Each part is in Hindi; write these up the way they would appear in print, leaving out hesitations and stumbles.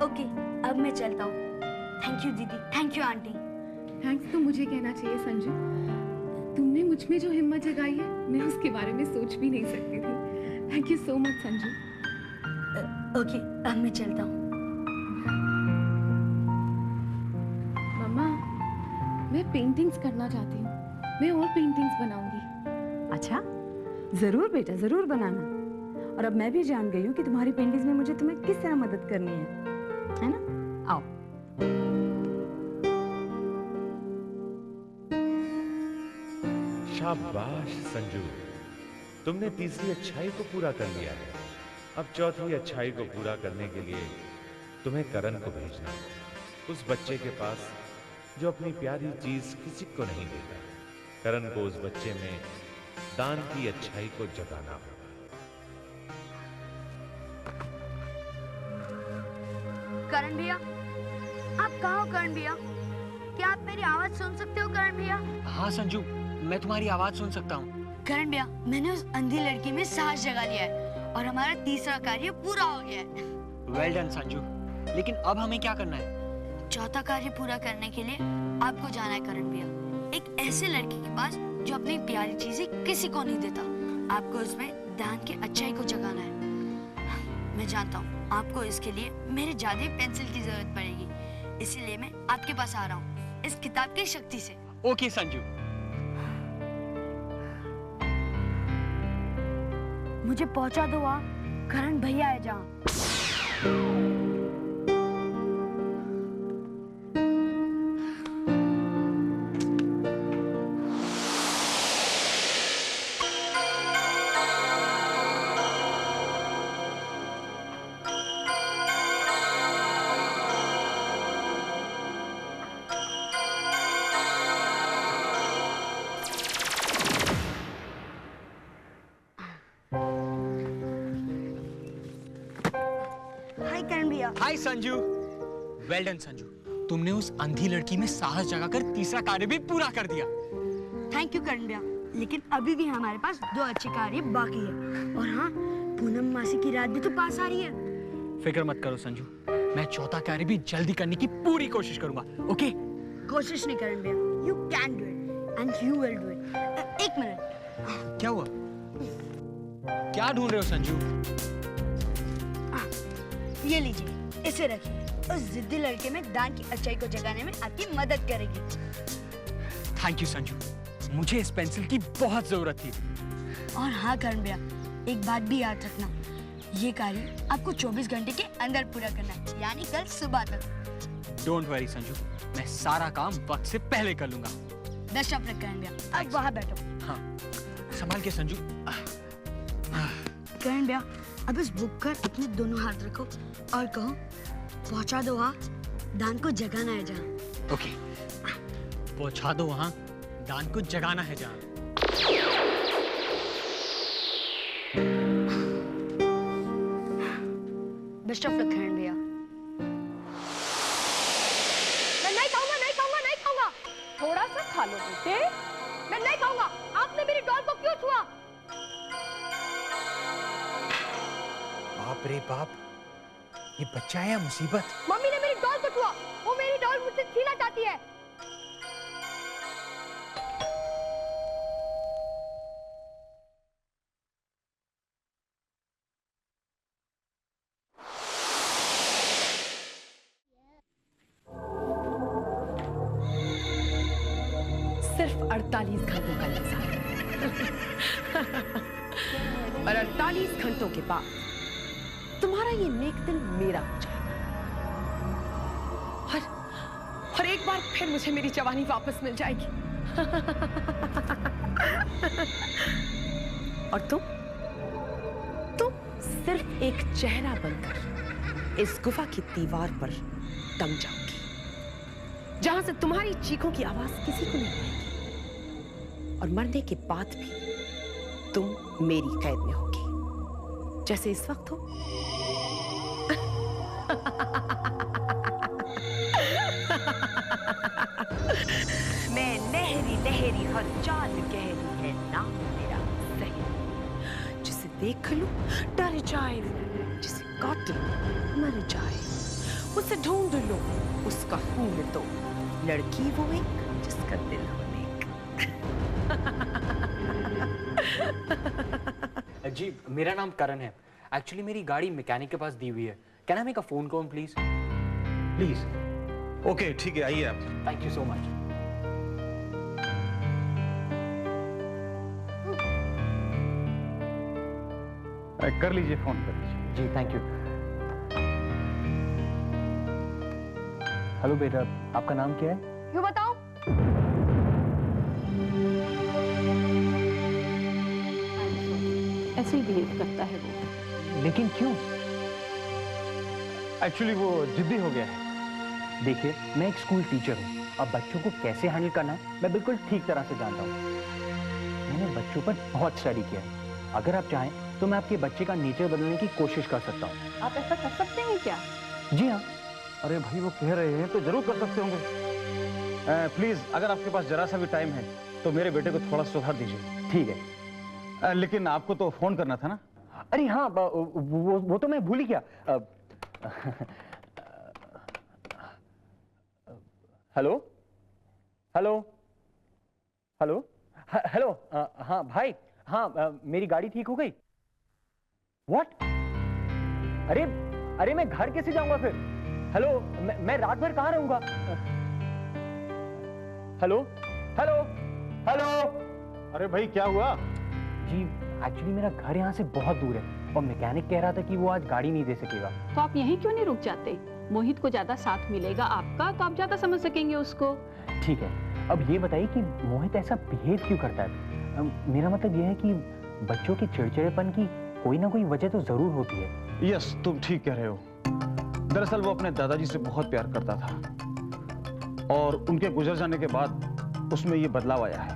ओके, अब मैं चलता हूँ। थैंक यू दीदी, थैंक यू आंटी। थैंक्स तो मुझे कहना चाहिए संजू। तुमने मुझ में जो हिम्मत जगाई है, मैं उसके बारे में सोच भी नहीं सकती थी। Thank you so much Sanju. Okay, अब मैं चलता हूँ। मम्मा, मैं पेंटिंग्स करना चाहती हूँ। मैं और पेंटिंग्स बनाऊंगी। अच्छा, जरूर बेटा, जरूर बनाना। और अब मैं भी जान गई हूँ कि तुम्हारी पेंटिंग्स में मुझे तुम्हें किस तरह मदद करनी है ना? आओ। शाबाश संजू, तुमने तीसरी अच्छाई को पूरा कर लिया है। अब चौथी अच्छाई को पूरा करने के लिए तुम्हें करण को भेजना है, उस बच्चे के पास जो अपनी प्यारी चीज किसी को नहीं देता। करण को उस बच्चे में दान की अच्छाई को जगाना होगा। करण भैया, आप कहाँ हो? करण भैया, क्या आप मेरी आवाज सुन सकते हो? करण भैया। हाँ संजू, मैं तुम्हारी आवाज सुन सकता हूँ। करण भैया, मैंने उस अंधी लड़की में साहस जगा लिया है और हमारा तीसरा कार्य पूरा हो गया है। वेल डन संजू, लेकिन अब हमें क्या करना है? चौथा कार्य पूरा करने के लिए आपको जाना है करण भैया, एक ऐसे लड़के के पास जो अपनी प्यारी चीजें किसी को नहीं देता। आपको उसमें दान की अच्छाई को जगाना है। मैं जानता हूँ आपको इसके लिए मेरे जादुई पेंसिल की जरूरत पड़ेगी, इसीलिए मैं आपके पास आ रहा हूँ इस किताब की शक्ति से। ओके संजू। मुझे पहुंचा दो वहाँ करण भैया है जहाँ। हाय संजू। वेल डन संजू, तुमने उस अंधी लड़की में साहस जगाकर तीसरा कार्य भी पूरा कर दिया। थैंक यू करण भैया, लेकिन अभी भी हमारे पास 2 अच्छे कार्य बाकी है। और हाँ, पूनम मासी की रात भी तो पास आ रही है। फिक्र मत करो संजू, मैं चौथा कार्य भी जल्दी करने की पूरी कोशिश करूंगा। ओके? कोशिश नहीं करण भैया, you can do it and you will do it. एक मिनट। क्या हुआ? क्या ढूंढ रहे हो संजू? ये लीजिए, इसे रखिए। उस जिद्दी लड़के में दान की अच्छाई को जगाने में आपकी मदद करेगी। थैंक यू संजू, मुझे इस पेंसिल की बहुत जरूरत थी। और हाँ करण भैया, एक बात भी याद रखना, ये कार्य आपको 24 घंटे के अंदर पूरा करना है, यानी कल सुबह तक। डोंट वरी संजू, मैं सारा काम वक्त से पहले कर लूंगा। बेस्ट ऑफ लक करण भैया। अब वहाँ बैठो। हाँ, संभाल के संजू। करण भैया, अब इस बुक पर अपने दोनों हाथ रखो और कहो, पहुंचा दो वहाँ दान को जगाना है जहाँ। ओके, पहुंचा दो वहाँ दान को जगाना है जहाँ। बेस्ट ऑफ लक करण भैया। मैं नहीं खाऊंगा, नहीं खाऊंगा, नहीं खाऊंगा। थोड़ा सा खा लो बेटे। मैं नहीं खाऊंगा। आपने मेरी डॉल को क्यों छुआ? बाप रे बाप, ये बच्चा है या मुसीबत? मम्मी ने मेरी डॉल को छुआ। वो मेरी डॉल मुझसे छीना चाहती है। सिर्फ 48 घंटों का इंतजार और 48 घंटों के बाद तुम्हारा ये नेक दिल मेरा हो जाएगा और एक बार फिर मुझे मेरी जवानी वापस मिल जाएगी। और तुम सिर्फ एक चेहरा बनकर इस गुफा की दीवार पर टंग जाओगी, जहां से तुम्हारी चीखों की आवाज किसी को नहीं आएगी और मरने के बाद भी तुम मेरी कैद में होगी, जैसे इस वक्त हो। मैं लहरी लहरी हर चाल गहरी है, नाम मेरा सही, जिसे देख लूं डर जाए, जिसे काटे मर जाए, उसे ढूंढ लो, उसका खून तो लड़की वो एक जिसका दिल होने एक। जी मेरा नाम करण है। एक्चुअली मेरी गाड़ी मैकेनिक के पास दी हुई है। Can I make a phone call please? Please. Okay ठीक है, आइए आप। Thank you so much. कर लीजिए, फोन कर लीजिए। जी थैंक यू। हेलो बेटा, आपका नाम क्या है? क्यों बताओ? ऐसे ही बिहेव करता है वो। लेकिन क्यों? एक्चुअली वो जिद्दी हो गया है। देखिए मैं एक स्कूल टीचर हूँ। अब बच्चों को कैसे हैंडल करना है मैं बिल्कुल ठीक तरह से जानता हूँ। मैंने बच्चों पर बहुत स्टडी किया है। अगर आप चाहें तो मैं आपके बच्चे का नेचर बदलने की कोशिश कर सकता हूँ। आप ऐसा कर सकते हैं क्या? जी हाँ। अरे भाई वो कह रहे हैं तो जरूर कर सकते होंगे। प्लीज अगर आपके पास जरा सा भी टाइम है तो मेरे बेटे को थोड़ा सुधार दीजिए। ठीक है। लेकिन आपको तो फोन करना था ना। अरे हाँ वो तो मैं भूल ही गया। Hello hello hello hello. हाँ भाई, हाँ मेरी गाड़ी ठीक हो गई। व्हाट? अरे मैं घर कैसे जाऊंगा फिर? हेलो, मैं रात भर कहाँ रहूंगा? Hello hello hello. अरे भाई क्या हुआ? जी एक्चुअली मेरा घर यहाँ से बहुत दूर है और मैकेनिक कह रहा था कि वो आज गाड़ी नहीं दे सकेगा। तो आप यहीं क्यों नहीं रुक जाते? मोहित को ज्यादा साथ मिलेगा आपका, तो आप ज्यादा समझ सकेंगे उसको। ठीक है, अब ये बताइए कि मोहित ऐसा बिहेव क्यों करता है? मेरा मतलब ये है कि बच्चों के चिड़चिड़ेपन की कोई ना कोई वजह तो जरूर होती है। यस, तुम ठीक कह रहे हो। दरअसल वो अपने दादाजी से बहुत प्यार करता था और उनके गुजर जाने के बाद उसमें ये बदलाव आया है।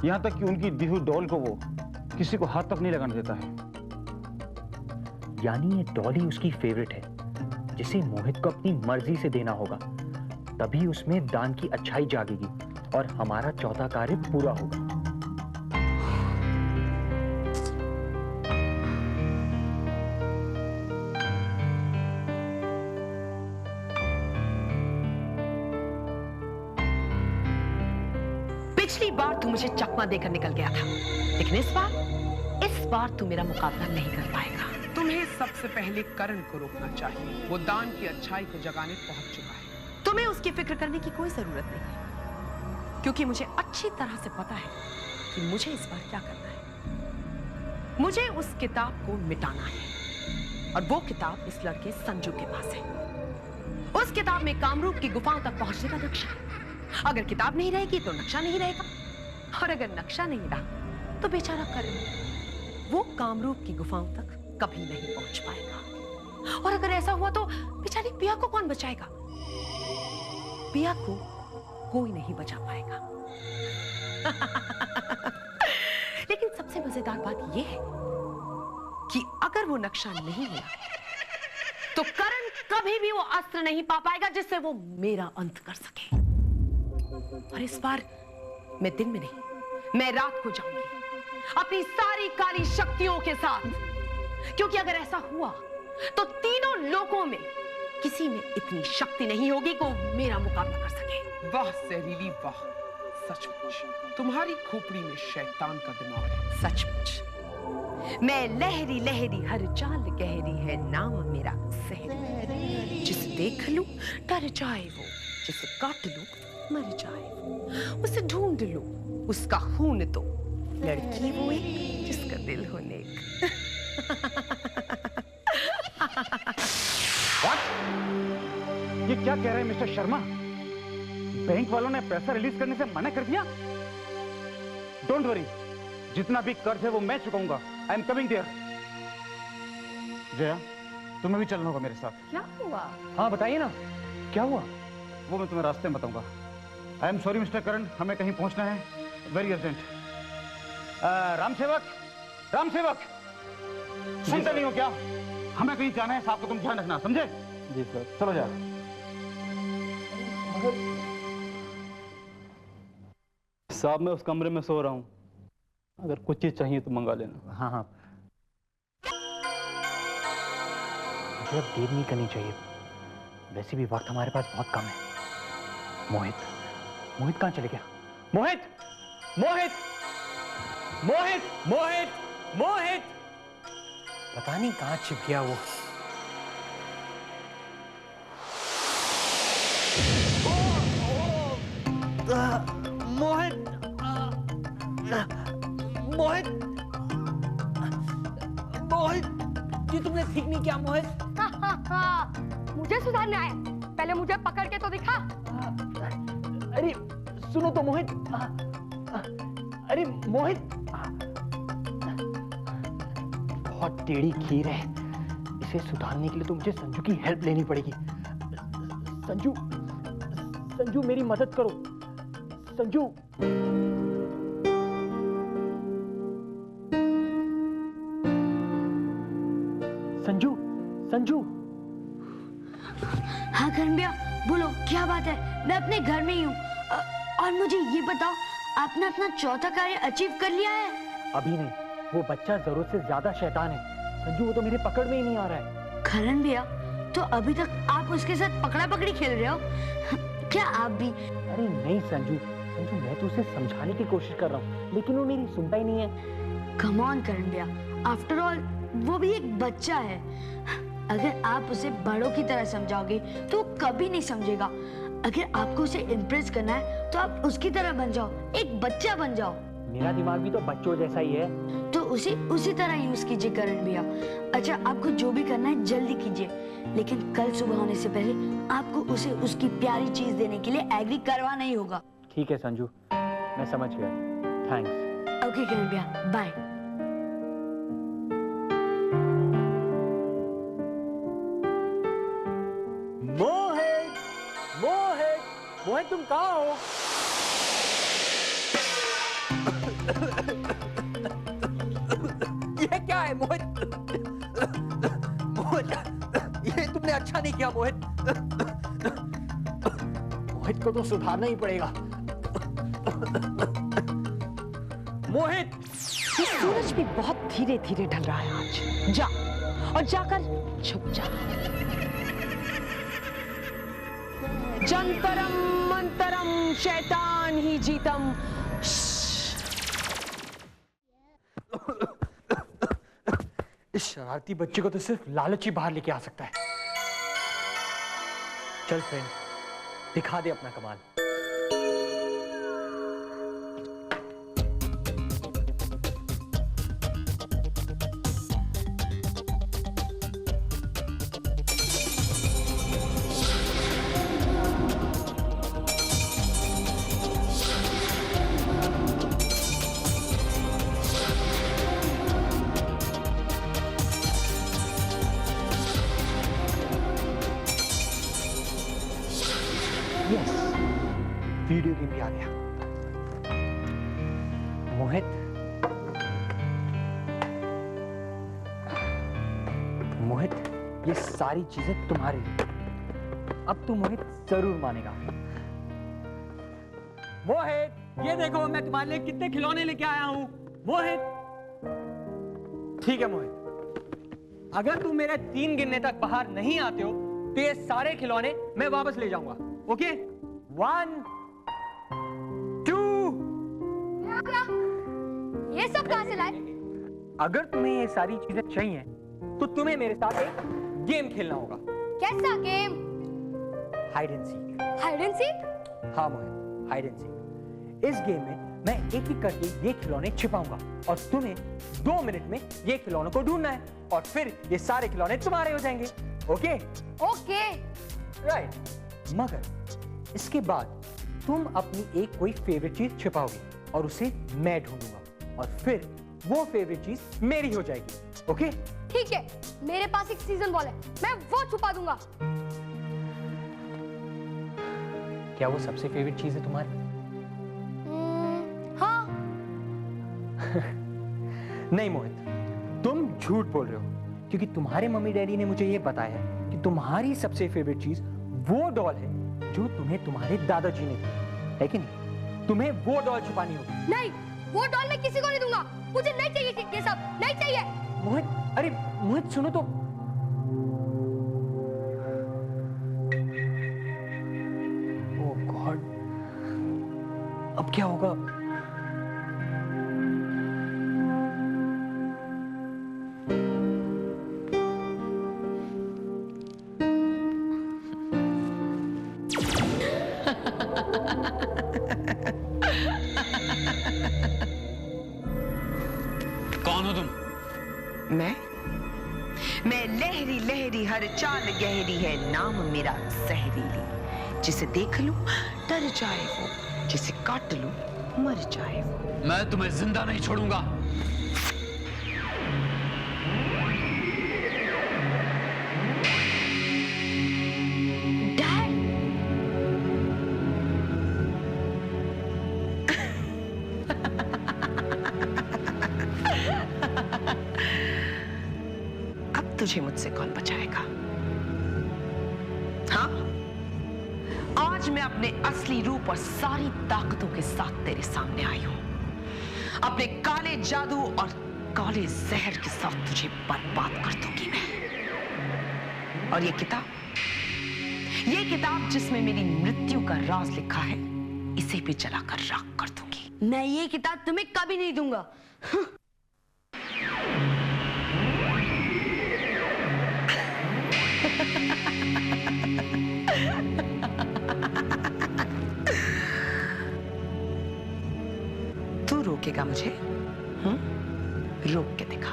यहां तक कि उनकी दी हुई डॉल को वो किसी को हाथ तक नहीं लगाने देता है। यानी ये डॉल ही उसकी फेवरेट है जिसे मोहित को अपनी मर्जी से देना होगा, तभी उसमें दान की अच्छाई जागेगी और हमारा चौथा कार्य पूरा होगा। पिछली बार तू मुझे चकमा देकर निकल गया था, लेकिन इस बार तू मेरा मुकाबला नहीं कर पाएगा। तुम्हें सबसे पहले करण को रोकना चाहिए। वो दान की अच्छाई को जगाने पहुंच चुका है। तुम्हें उसकी फिक्र करने की कोई जरूरत नहीं है, क्योंकि मुझे अच्छी तरह से पता है कि मुझे इस बार क्या करना है। मुझे उस किताब को मिटाना है और वो किताब इस लड़के संजू के पास है। उस किताब में कामरूप की गुफाओं तक पहुंचने का नक्शा है। अगर किताब नहीं रहेगी तो नक्शा नहीं रहेगा, और अगर नक्शा नहीं रहा तो बेचारा करण वो कामरूप की गुफाओं तक कभी नहीं पहुंच पाएगा। और अगर ऐसा हुआ तो बेचारी पिया को कौन बचाएगा? पिया को कोई नहीं बचा पाएगा। लेकिन सबसे मजेदार बात यह है कि अगर वो नक्शा नहीं मिला तो करण कभी भी वो अस्त्र नहीं पा पाएगा जिससे वो मेरा अंत कर सके। और इस बार मैं दिन में नहीं, मैं रात को जाऊंगी अपनी सारी काली शक्तियों के साथ, क्योंकि अगर ऐसा हुआ तो तीनों लोकों में किसी में इतनी शक्ति नहीं होगी कि वो मेरा मुकाबला कर सके। वाह जहरीली वाह, सचमुच तुम्हारी खोपड़ी में शैतान का दिमाग है। सचमुच मैं लहरी लहरी हर चाल गहरी है, नाम मेरा सहरी। जिसे देख लूं डर जाए वो, जिसे काट लूं मर जाए वो, उसे ढूंढ लूं उसका खून तो लड़की वो एक जिसका दिल होने एक। ये क्या कह रहे हैं मिस्टर शर्मा? बैंक वालों ने पैसा रिलीज करने से मना कर दिया? डोंट वरी, जितना भी कर्ज है वो मैं चुकाऊंगा। I am coming there. Jaya, तुम्हें भी चलना होगा मेरे साथ। क्या हुआ? हाँ बताइए ना, क्या हुआ? वो मैं तुम्हें रास्ते में बताऊंगा। आई एम सॉरी मिस्टर करण, हमें कहीं पहुंचना है, वेरी अर्जेंट। राम सेवक, राम सेवक, सुनते नहीं हो क्या? हमें कहीं जाना है, साहब को तुम ध्यान रखना, समझे? जी सर। चलो जा। साहब मैं उस कमरे में सो रहा हूँ, अगर कुछ चीज चाहिए तो मंगा लेना। हाँ हाँ, मुझे अब देर नहीं करनी चाहिए। वैसे भी वक्त हमारे पास बहुत कम है। मोहित कहाँ चले गया? मोहित पता नहीं कहाँ छिप गया वो। मोहित, ये तुमने ठीक नहीं किया मोहित। मुझे सुधारना है, पहले मुझे पकड़ के तो दिखा। अरे सुनो तो मोहित। अरे मोहित, बहुत टेढ़ी खीर है, इसे सुधारने के लिए तो मुझे संजू की हेल्प लेनी पड़ेगी। संजू मेरी मदद करो। संजू हाँ करण भैया, बोलो क्या बात है? मैं अपने घर में ही हूँ। और मुझे ये बताओ, आपने अपना चौथा कार्य अचीव कर लिया है? अभी नहीं, वो बच्चा जरूरत से ज्यादा शैतान है। संजू वो तो मेरे पकड़ में ही नहीं आ रहा है। करण भैया, तो अभी तक आप उसके साथ पकड़ा पकड़ी खेल रहे हो? क्या आप भी? अरे नहीं संजू, मैं तो उसे समझाने की कोशिश कर रहा हूँ, लेकिन वो मेरी सुनता ही नहीं है। कम ऑन करण भैया, आफ्टर ऑल वो भी एक बच्चा है। अगर आप उसे बड़ों की तरह समझाओगे तो वो कभी नहीं समझेगा। अगर आपको उसे इम्प्रेस करना है तो आप उसकी तरह बन जाओ, एक बच्चा बन जाओ। मेरा दिमाग भी तो बच्चों जैसा ही है। तो उसे उसी तरह यूज कीजिए करण भैया। अच्छा, आपको जो भी करना है जल्दी कीजिए, लेकिन कल सुबह होने से पहले आपको उसे उसकी प्यारी चीज देने के लिए एग्री करवाना ही होगा। ठीक है संजू, मैं समझ गया। थैंक्स। ओके करण भैया, बाय। मोहित तुम कहाँ हो? ये क्या है मोहित? ये तुमने अच्छा नहीं किया मोहित। मोहित को तो सुधारना ही पड़ेगा। मोहित, ये सूरज भी बहुत धीरे धीरे ढल रहा है आज। जा और जाकर छुप जा। जंतरम मंतरम शैतान ही जीतम। इस शरारती बच्चे को तो सिर्फ लालच ही बाहर लेके आ सकता है। चल फ्रेंड, दिखा दे अपना कमाल। यस, वीडियो गेम भी आ गया। मोहित, ये सारी चीजें तुम्हारे लिए। अब तू मोहित जरूर मानेगा। मोहित, ये देखो मैं तुम्हारे लिए कितने खिलौने लेके आया हूँ। मोहित, ठीक है मोहित, अगर तुम मेरे 3 गिनने तक बाहर नहीं आते हो तो ये सारे खिलौने मैं वापस ले जाऊंगा। ओके? 1 2। ये सब कहां से लाए? अगर तुम्हें ये सारी चीजें चाहिए तो तुम्हें मेरे साथ एक गेम खेलना होगा। कैसा game? Hide and seek. Hide and seek? हाँ मोहित, हाइड एंड सीक। इस गेम में मैं एक एक करके ये खिलौने छिपाऊंगा और तुम्हें 2 मिनट में ये खिलौनों को ढूंढना है और फिर ये सारे खिलौने तुम्हारे हो जाएंगे। ओके? ओके। राइट। मगर इसके बाद तुम अपनी एक कोई फेवरेट चीज छिपाओगे और उसे मैं ढूंढूंगा और फिर वो फेवरेट चीज मेरी हो जाएगी। ओके? ठीक है, मेरे पास एक सीजन बॉल है, मैं वो छुपा दूंगा। क्या वो सबसे फेवरेट चीज है तुम्हारी? हाँ। नहीं मोहित, तुम झूठ बोल रहे हो क्योंकि तुम्हारे मम्मी डैडी ने मुझे ये बताया है कि तुम्हारी सबसे फेवरेट चीज वो डॉल है जो तुम्हें तुम्हारे दादाजी ने दी है कि नहीं? तुम्हें वो डॉल छुपानी होगी। नहीं, वो डॉल मैं किसी को नहीं दूंगा। मुझे नहीं चाहिए ये सब, नहीं चाहिए। मोहित, अरे मोहित सुनो तो। अब क्या होगा? कौन हो तुम? मैं लहरी लहरी हर चाल गहरी है, नाम मेरा जहरीली। जिसे देख लूं डर जाए वो, जिसे काट लूं मर जाए वो। मैं तुम्हें जिंदा नहीं छोड़ूंगा। अब तुझे मुझसे कौन बचाएगा? हाँ, आज मैं अपने असली रूप और सारी ताकतों के साथ तेरे सामने आई हूं। अपने काले जादू और काले जहर के साथ तुझे बर्बाद कर दूंगी मैं। और ये किताब जिसमें मेरी मृत्यु का राज लिखा है, इसे भी जलाकर राख कर दूंगी। मैं ये किताब तुम्हें कभी नहीं दूंगा। तू रोकेगा मुझे? रोक के दिखा।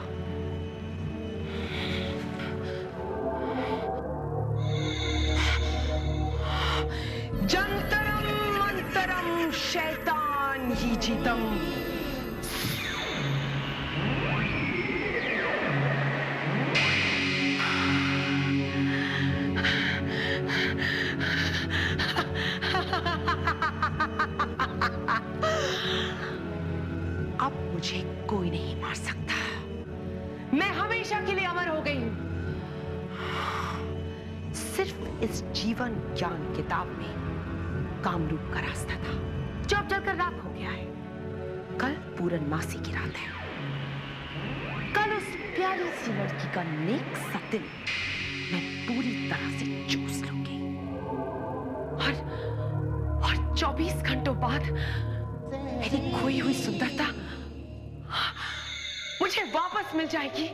जंतरम मंतरम शैतान ही जीतम। अब मुझे कोई नहीं मार सकता। मैं हमेशा के लिए अमर हो गई हूं। सिर्फ इस जीवन ज्ञान किताब में कामरूप का रास्ता था, जो अब जलकर राख हो गया है। कल पूर्णमासी की रात है। कल उस प्यारी सी लड़की का नेक सा दिल मैं पूरी तरह से चूस लूंगी। और 24 घंटों बाद मेरी खोई हुई सुंदरता मुझे वापस मिल जाएगी।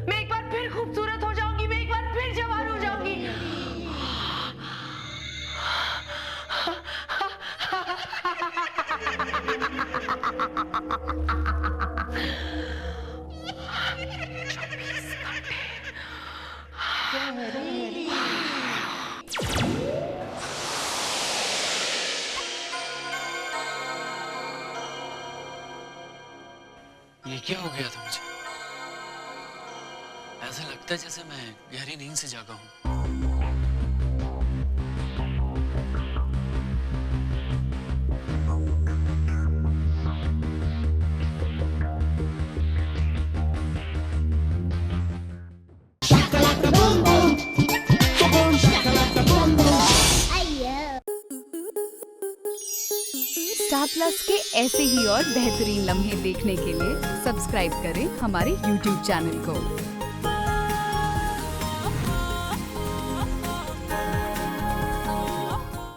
मैं एक बार फिर खूबसूरत हो जाऊंगी। मैं एक बार फिर जवान हो जाऊंगी। ये क्या हो गया था मुझे? ऐसा लगता है जैसे मैं गहरी नींद से जागा हूं। स्टार प्लस के ऐसे ही और बेहतरीन लम्हे देखने के लिए सब्सक्राइब करें हमारे YouTube चैनल को।